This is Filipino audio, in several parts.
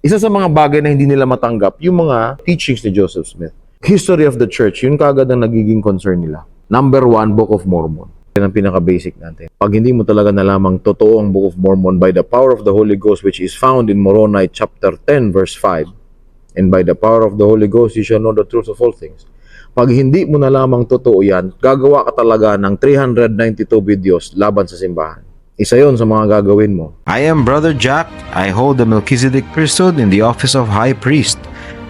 Isa sa mga bagay na hindi nila matanggap, yung mga teachings ni Joseph Smith. History of the church, yun kagad ang nagiging concern nila. Number 1, Book of Mormon. Yan ang pinaka-basic natin. Pag hindi mo talaga nalamang totoo ang Book of Mormon by the power of the Holy Ghost, which is found in Moroni chapter 10 verse 5, and by the power of the Holy Ghost, you shall know the truth of all things. Pag hindi mo nalamang totoo yan, gagawa ka talaga ng 392 videos laban sa simbahan. Isa yon sa mga gagawin mo. I am Brother Jack. I hold the Melchizedek priesthood in the office of High Priest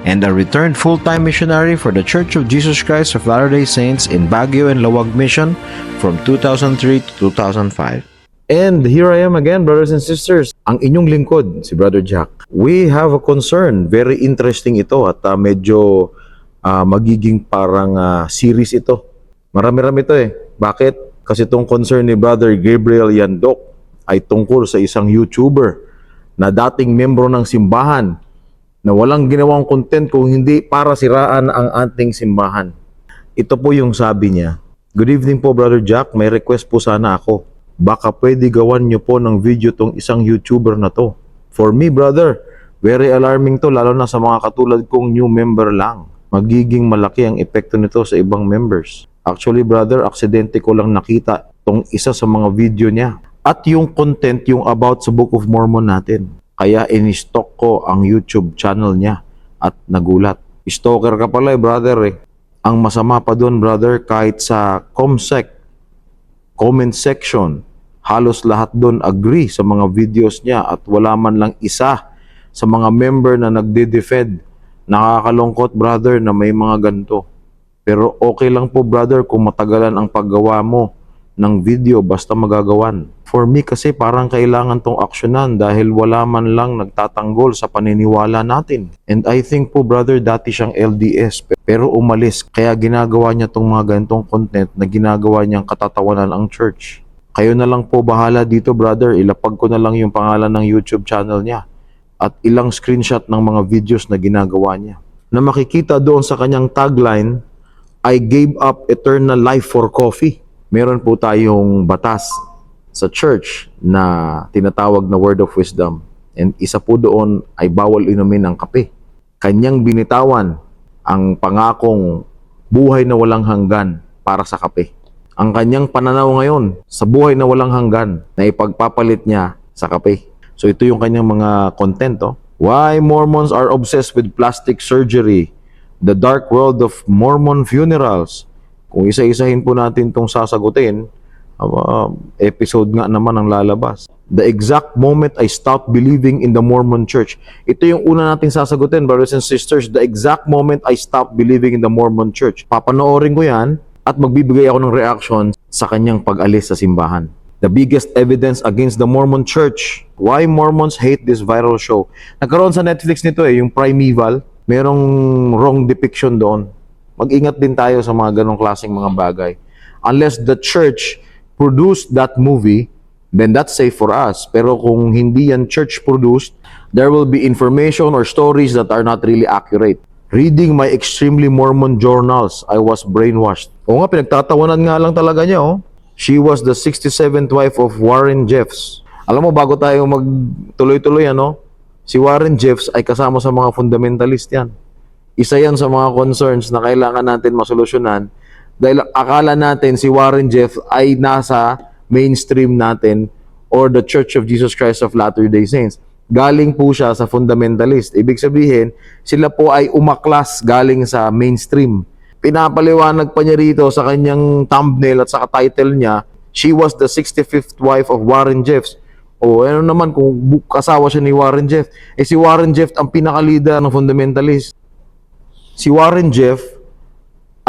and a returned full-time missionary for the Church of Jesus Christ of Latter-day Saints in Baguio and Lawag Mission from 2003 to 2005. And here I am again, brothers and sisters. Ang inyong lingkod, si Brother Jack. We have a concern. Very interesting ito at medyo magiging parang series ito. Marami-rami ito eh. Bakit? Kasi itong concern ni Brother Gabriel Yandok ay tungkol sa isang YouTuber na dating membro ng simbahan na walang ginawang content kung hindi para siraan ang ating simbahan. Ito po yung sabi niya. Good evening po, Brother Jack. May request po sana ako. Baka pwede gawan niyo po ng video tong isang YouTuber na to. For me, brother, very alarming to lalo na sa mga katulad kong new member lang. Magiging malaki ang epekto nito sa ibang members. Actually, brother, aksidente ko lang nakita tong isa sa mga video niya. At yung content, yung about sa Book of Mormon natin. Kaya in-stalk ko ang YouTube channel niya at nagulat. Stalker ka pala brother eh. Ang masama pa doon, brother, kahit sa ComSec, comment section, halos lahat doon agree sa mga videos niya at wala man lang isa sa mga member na nagde-defend. Nakakalungkot, brother, na may mga ganito. Pero okay lang po, brother, kung matagalan ang paggawa mo ng video basta magagawan. For me kasi parang kailangan tong aksyonan dahil wala man lang nagtatanggol sa paniniwala natin. And I think po, brother, dati siyang LDS pero umalis. Kaya ginagawa niya tong mga ganitong content na ginagawa niyang katatawanan ang church. Kayo na lang po bahala dito, brother. Ilapag ko na lang yung pangalan ng YouTube channel niya at ilang screenshot ng mga videos na ginagawa niya. Na makikita doon sa kanyang tagline, I gave up eternal life for coffee. Meron po tayong batas sa church na tinatawag na word of wisdom. And isa po doon ay bawal inumin ng kape. Kanyang binitawan ang pangakong buhay na walang hanggan para sa kape. Ang kanyang pananaw ngayon sa buhay na walang hanggan na ipagpapalit niya sa kape. So ito yung kanyang mga content. Why Mormons are obsessed with plastic surgery. The Dark World of Mormon Funerals. Kung isa-isahin po natin itong sasagutin, episode nga naman ang lalabas. The exact moment I stopped believing in the Mormon Church. Ito yung una nating sasagutin, brothers and sisters. The exact moment I stopped believing in the Mormon Church. Papanoorin ko yan at magbibigay ako ng reaction sa kanyang pag-alis sa simbahan. The biggest evidence against the Mormon Church. Why Mormons hate this viral show. Nagkaroon sa Netflix nito yung Primeval. Merong wrong depiction doon. Mag-ingat din tayo sa mga ganong klaseng mga bagay. Unless the church produced that movie, then that's safe for us. Pero kung hindi yan church-produced, there will be information or stories that are not really accurate. Reading my extremely Mormon journals, I was brainwashed. O nga, pinagtatawanan nga lang talaga niya. She was the 67th wife of Warren Jeffs. Alam mo, bago tayo magtuloy-tuloy, si Warren Jeffs ay kasama sa mga fundamentalist yan. Isa yan sa mga concerns na kailangan natin masolusyonan dahil akala natin si Warren Jeffs ay nasa mainstream natin or the Church of Jesus Christ of Latter-day Saints. Galing po siya sa fundamentalist. Ibig sabihin, sila po ay umaklas galing sa mainstream. Pinapaliwanag pa niya rito sa kanyang thumbnail at sa title niya, she was the 65th wife of Warren Jeffs. O ano naman kung kasawa siya ni Warren Jeffs. Si Warren Jeffs ang pinaka-leader ng fundamentalist. Si Warren Jeffs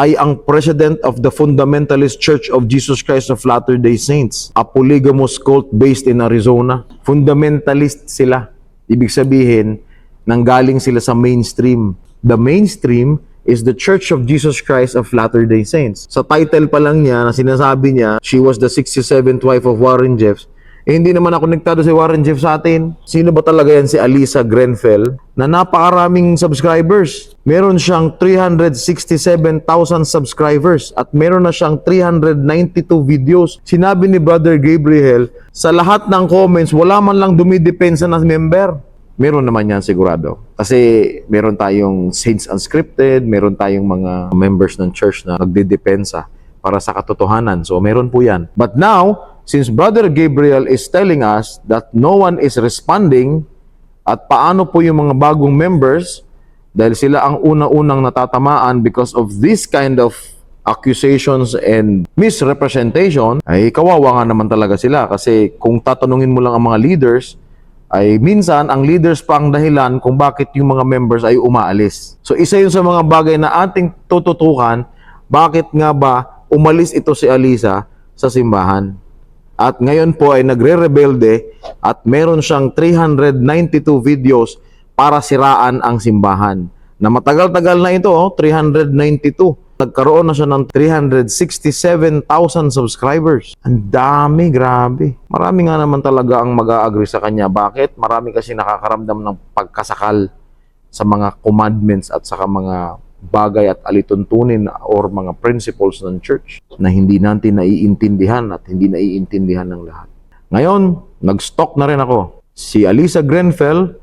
ay ang president of the Fundamentalist Church of Jesus Christ of Latter-day Saints, a polygamous cult based in Arizona. Fundamentalist sila. Ibig sabihin, nanggaling sila sa mainstream. The mainstream is the Church of Jesus Christ of Latter-day Saints. Sa title pa lang niya, na sinasabi niya, she was the 67th wife of Warren Jeffs, hindi naman ako konektado si Warren Jeffs sa atin. Sino ba talaga yan si Alisa Grenfell na napakaraming subscribers? Meron siyang 367,000 subscribers at meron na siyang 392 videos. Sinabi ni Brother Gabriel, sa lahat ng comments, wala man lang dumidepensa na member. Meron naman yan sigurado. Kasi meron tayong Saints Unscripted, meron tayong mga members ng church na nagdidepensa para sa katotohanan. So meron po yan. But now, since Brother Gabriel is telling us that no one is responding, at paano po yung mga bagong members, dahil sila ang una-unang natatamaan because of this kind of accusations and misrepresentation, ay kawawa nga naman talaga sila. Kasi kung tatanungin mo lang ang mga leaders, ay minsan ang leaders pa ang dahilan kung bakit yung mga members ay umaalis. So isa yun sa mga bagay na ating tututukan, bakit nga ba umalis ito si Alisa sa simbahan. At ngayon po ay nagre-rebelde at meron siyang 392 videos para siraan ang simbahan. Na matagal-tagal na ito, 392. Nagkaroon na siya ng 367,000 subscribers. Ang dami, grabe. Marami nga naman talaga ang mag-a-agree sa kanya. Bakit? Marami kasi nakakaramdam ng pagkasakal sa mga commandments at saka mga bagay at alituntunin or mga principles ng church na hindi natin naiintindihan at hindi naiintindihan ng lahat. Ngayon, nag-stalk na rin ako. Si Alisa Grenfell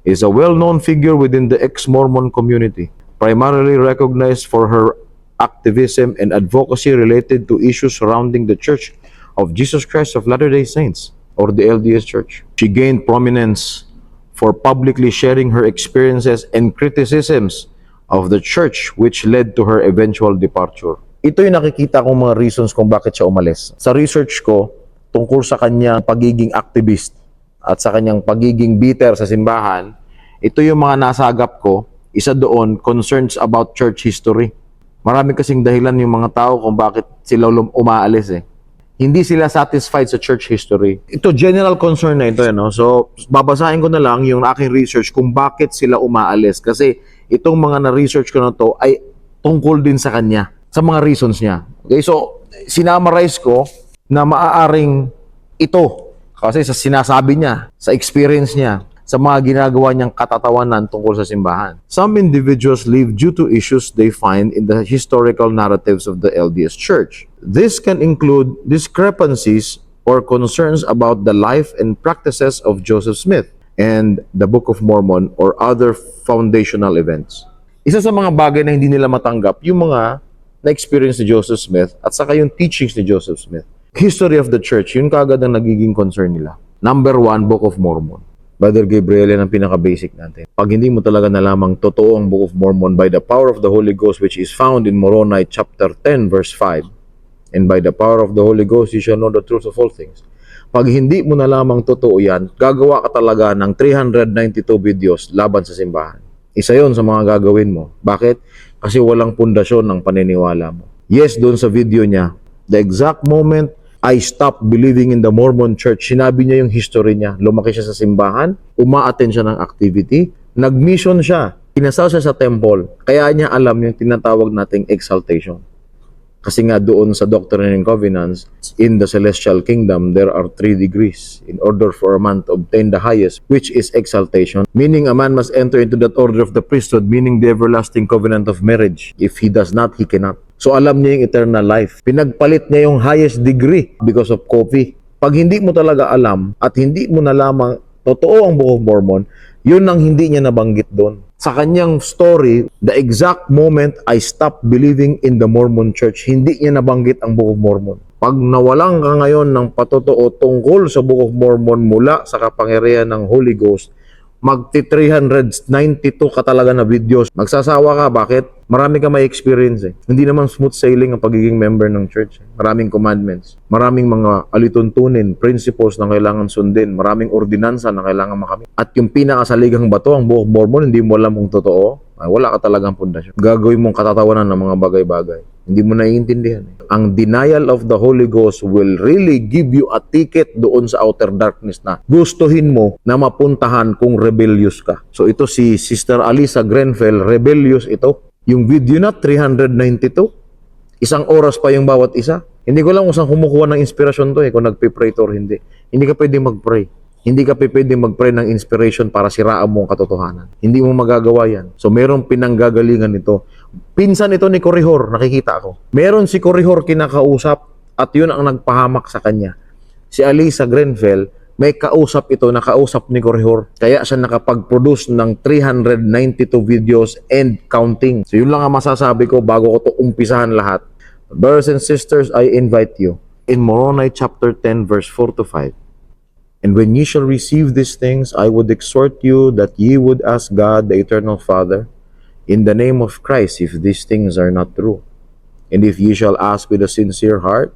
is a well-known figure within the ex-Mormon community, primarily recognized for her activism and advocacy related to issues surrounding the Church of Jesus Christ of Latter-day Saints, or the LDS Church. She gained prominence for publicly sharing her experiences and criticisms of the church, which led to her eventual departure. Ito yung nakikita kong mga reasons kung bakit siya umalis. Sa research ko, tungkol sa kanyang pagiging activist at sa kanyang pagiging bitter sa simbahan, ito yung mga nasagap ko. Isa doon, concerns about church history. Marami kasing dahilan yung mga tao kung bakit sila umaalis eh. Hindi sila satisfied sa church history. Ito, general concern na ito. No? So, babasahin ko na lang yung aking research kung bakit sila umaalis. Kasi itong mga na-research ko na to ay tungkol din sa kanya, sa mga reasons niya. Okay, so, sinamarize ko na maaaring ito. Kasi sa sinasabi niya, sa experience niya, sa mga ginagawa niyang katatawanan tungkol sa simbahan. Some individuals leave due to issues they find in the historical narratives of the LDS Church. This can include discrepancies or concerns about the life and practices of Joseph Smith and the Book of Mormon or other foundational events. Isa sa mga bagay na hindi nila matanggap, yung mga na-experience ni Joseph Smith at saka yung teachings ni Joseph Smith. History of the Church, yun kagad ang nagiging concern nila. Number 1, Book of Mormon. Brother Gabriel, yan ang pinaka-basic natin. Pag hindi mo talaga nalamang totoo ang Book of Mormon by the power of the Holy Ghost, which is found in Moroni chapter 10 verse 5, and by the power of the Holy Ghost, you shall know the truth of all things. Pag hindi mo nalamang totoo yan, gagawa ka talaga ng 392 videos laban sa simbahan. Isa yon sa mga gagawin mo. Bakit? Kasi walang pundasyon ng paniniwala mo. Yes, doon sa video niya, the exact moment I stopped believing in the Mormon Church. Sinabi niya yung history niya. Lumaki siya sa simbahan, uma-attend siya ng activity, nag-mission siya, kinasal siya sa temple. Kaya niya alam yung tinatawag nating exaltation. Kasi nga doon sa Doctrine and Covenants, in the celestial kingdom, there are 3 degrees in order for a man to obtain the highest, which is exaltation. Meaning a man must enter into that order of the priesthood, meaning the everlasting covenant of marriage. If he does not, he cannot. So alam niya yung eternal life. Pinagpalit niya yung highest degree because of coffee. Pag hindi mo talaga alam at hindi mo na lamang totoo ang Book of Mormon, yun ang hindi niya nabanggit doon. Sa kanyang story, the exact moment I stopped believing in the Mormon Church, hindi niya nabanggit ang Book of Mormon. Pag nawalan ka ngayon ng patotoo tungkol sa Book of Mormon mula sa kapangyarihan ng Holy Ghost, magti-392 ka talaga na videos. Magsasawa ka, bakit? Marami ka may experience eh. Hindi naman smooth sailing ang pagiging member ng church. Maraming commandments, maraming mga alituntunin, principles na kailangan sundin, maraming ordinansa na kailangan makamit. At yung pinakasaligang bato, ang Book of Mormon, hindi mo alam kung totoo, ay wala ka talagang pundasyon. Gagawin mong katatawanan ng mga bagay-bagay. Hindi mo naiintindihan. Ang denial of the Holy Ghost will really give you a ticket doon sa outer darkness na gustuhin mo na mapuntahan kung rebellious ka. So ito si Sister Alisa Grenfell, rebellious ito. Yung video na 392, 1 oras pa yung bawat isa. Hindi ko lang kung saan kumukuha ng inspirasyon to kung nagpe-pray to or hindi. Hindi ka pwedeng mag-pray. Hindi ka pwedeng mag-pray ng inspiration para siraan mo ang katotohanan. Hindi mo magagawa yan. So merong pinanggagalingan nito. Pinsan ito ni Corihor, nakikita ako. Meron si Corihor kinakausap at yun ang nagpahamak sa kanya. Si Alisa Grenfell, May kausap ito, nakausap ni Korihor. Kaya siya nakapag-produce ng 392 videos and counting. So yun lang ang masasabi ko bago ko to umpisahan lahat. Brothers and sisters, I invite you in Moroni chapter 10 verse 4 to 5. And when ye shall receive these things, I would exhort you that ye would ask God, the eternal Father, in the name of Christ, if these things are not true. And if ye shall ask with a sincere heart,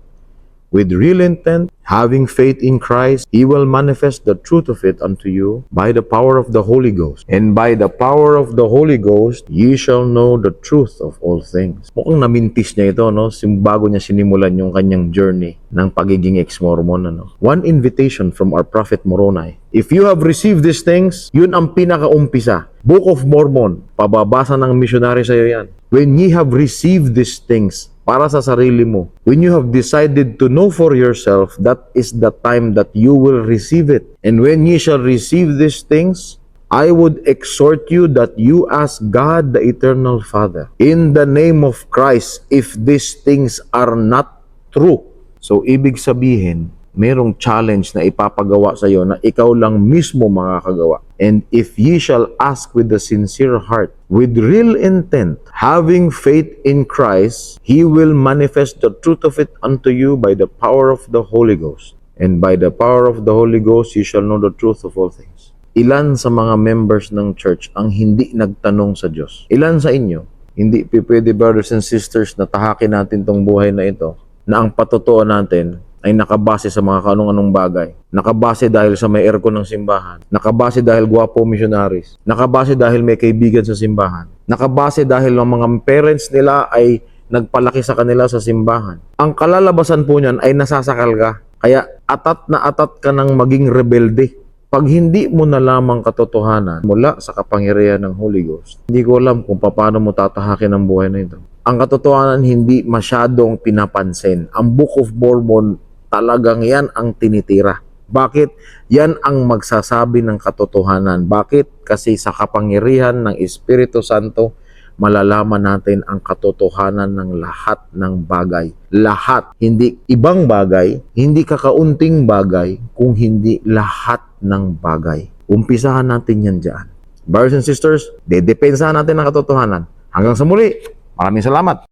with real intent, having faith in Christ, He will manifest the truth of it unto you by the power of the Holy Ghost. And by the power of the Holy Ghost, ye shall know the truth of all things. Mukhang namintis niya ito, no? Bago niya sinimulan yung kanyang journey ng pagiging ex-Mormon, ano? One invitation from our Prophet Moroni. If you have received these things, yun ang pinakaumpisa. Book of Mormon, pababasa ng missionary sa'yo yan. When ye have received these things, para sa sarili mo. When you have decided to know for yourself, that is the time that you will receive it. And when ye shall receive these things, I would exhort you that you ask God, the eternal Father, in the name of Christ, if these things are not true. So, ibig sabihin, merong challenge na ipapagawa sa iyo na ikaw lang mismo makakagawa. And if ye shall ask with a sincere heart, with real intent, having faith in Christ, He will manifest the truth of it unto you by the power of the Holy Ghost. And by the power of the Holy Ghost, ye shall know the truth of all things. Ilan sa mga members ng church ang hindi nagtanong sa Diyos? Ilan sa inyo? Hindi pwede, brothers and sisters, na tahakin natin tong buhay na ito, na ang patotoo natin ay nakabase sa mga kanong-anong bagay. Nakabase dahil sa may aircon ng simbahan. Nakabase dahil gwapo missionaries. Nakabase dahil may kaibigan sa simbahan. Nakabase dahil ang mga parents nila ay nagpalaki sa kanila sa simbahan. Ang kalalabasan po niyan ay nasasakal ka. Kaya atat na atat ka ng maging rebelde. Pag hindi mo nalamang katotohanan mula sa kapangyarihan ng Holy Ghost, hindi ko alam kung paano mo tatahakin ang buhay na ito. Ang katotohanan hindi masyadong pinapansin. Ang Book of Mormon, talagang yan ang tinitira. Bakit? Yan ang magsasabi ng katotohanan. Bakit? Kasi sa kapangyarihan ng Espiritu Santo, malalaman natin ang katotohanan ng lahat ng bagay. Lahat. Hindi ibang bagay, hindi kakaunting bagay, kung hindi lahat ng bagay. Umpisahan natin yan dyan. Brothers and sisters, dedepensahan natin ang katotohanan. Hanggang sa muli, maraming salamat.